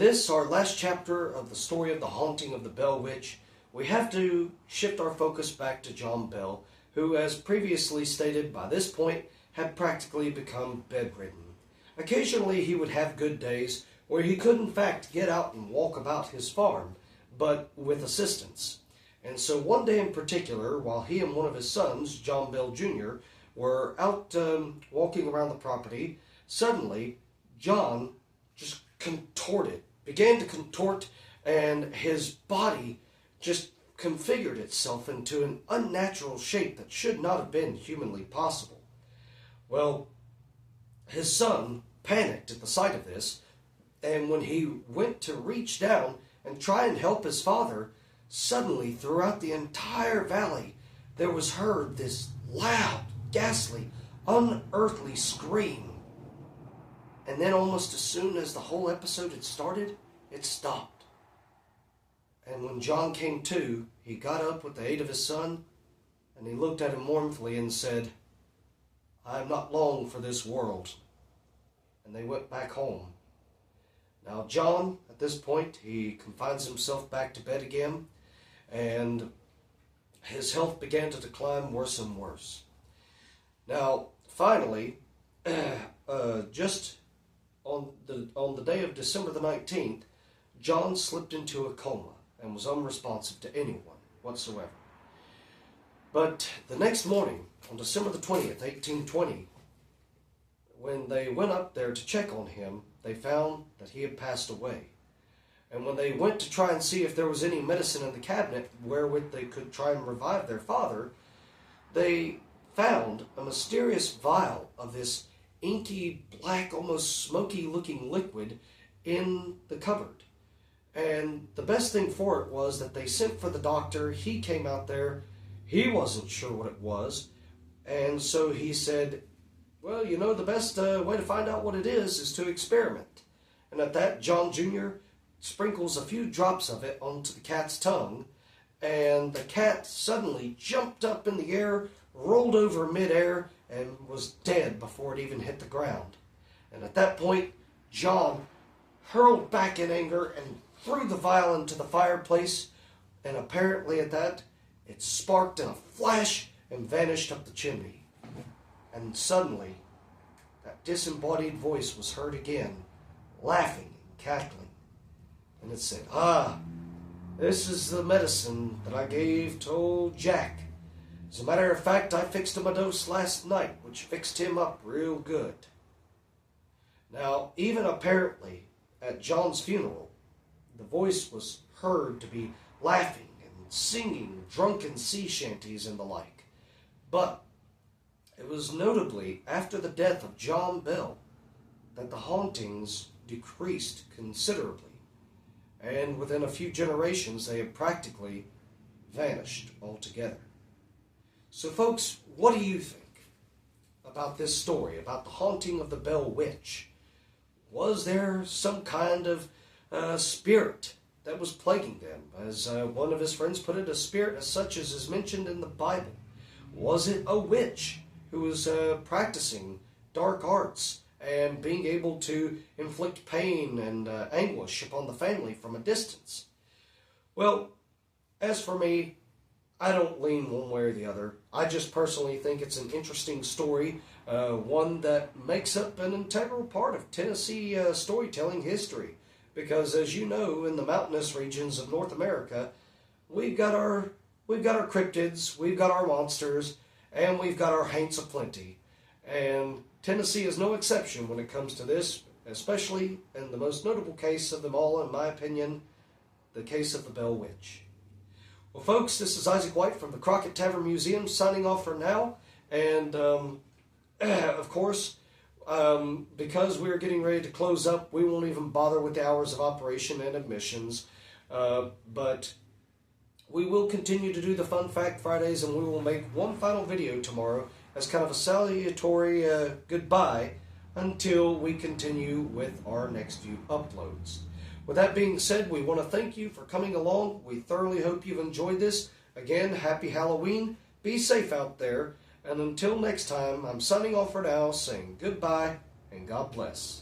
this, our last chapter of the story of the haunting of the Bell Witch, we have to shift our focus back to John Bell, who, as previously stated, by this point had practically become bedridden. Occasionally he would have good days where he could in fact get out and walk about his farm, but with assistance. And so one day in particular, while he and one of his sons, John Bell Jr., were out walking around the property, suddenly John just began to contort, and his body just configured itself into an unnatural shape that should not have been humanly possible. Well, his son panicked at the sight of this, and when he went to reach down and try and help his father, suddenly throughout the entire valley there was heard this loud, ghastly, unearthly scream. And then almost as soon as the whole episode had started, it stopped. And when John came to, he got up with the aid of his son, and he looked at him mournfully and said, "I am not long for this world." And they went back home. Now John, at this point, he confines himself back to bed again, and his health began to decline worse and worse. Now, finally, just on the day of December the 19th, John slipped into a coma and was unresponsive to anyone whatsoever. But the next morning, on December the 20th, 1820, when they went up there to check on him, they found that he had passed away. And when they went to try and see if there was any medicine in the cabinet wherewith they could try and revive their father, they found a mysterious vial of this inky, black, almost smoky-looking liquid in the cupboard. And the best thing for it was that they sent for the doctor. He came out there. He wasn't sure what it was. And so he said, "Well, you know, the best way to find out what it is to experiment." And at that, John Jr. sprinkles a few drops of it onto the cat's tongue, and the cat suddenly jumped up in the air, rolled over midair, and was dead before it even hit the ground. And at that point, John hurled back in anger and threw the vial into the fireplace, and apparently at that, it sparked in a flash and vanished up the chimney. And suddenly, that disembodied voice was heard again, laughing and cackling. And it said, "Ah, this is the medicine that I gave to old Jack. As a matter of fact, I fixed him a dose last night, which fixed him up real good." Now, even apparently, at John's funeral, the voice was heard to be laughing and singing drunken sea shanties and the like. But it was notably after the death of John Bell that the hauntings decreased considerably, and within a few generations they had practically vanished altogether. So folks, what do you think about this story, about the haunting of the Bell Witch? Was there some kind of spirit that was plaguing them? As one of his friends put it, a spirit as such as is mentioned in the Bible. Was it a witch who was practicing dark arts and being able to inflict pain and anguish upon the family from a distance? Well, as for me, I don't lean one way or the other. I just personally think it's an interesting story, one that makes up an integral part of Tennessee storytelling history. Because as you know, in the mountainous regions of North America, we've got our cryptids, we've got our monsters, and we've got our haints aplenty. And Tennessee is no exception when it comes to this, especially in the most notable case of them all, in my opinion, the case of the Bell Witch. Well, folks, this is Isaac White from the Crockett Tavern Museum signing off for now. And, of course, because we're getting ready to close up, we won't even bother with the hours of operation and admissions. But we will continue to do the Fun Fact Fridays, and we will make one final video tomorrow as kind of a salutatory goodbye until we continue with our next few uploads. With that being said, we want to thank you for coming along. We thoroughly hope you've enjoyed this. Again, happy Halloween. Be safe out there. And until next time, I'm signing off for now, saying goodbye and God bless.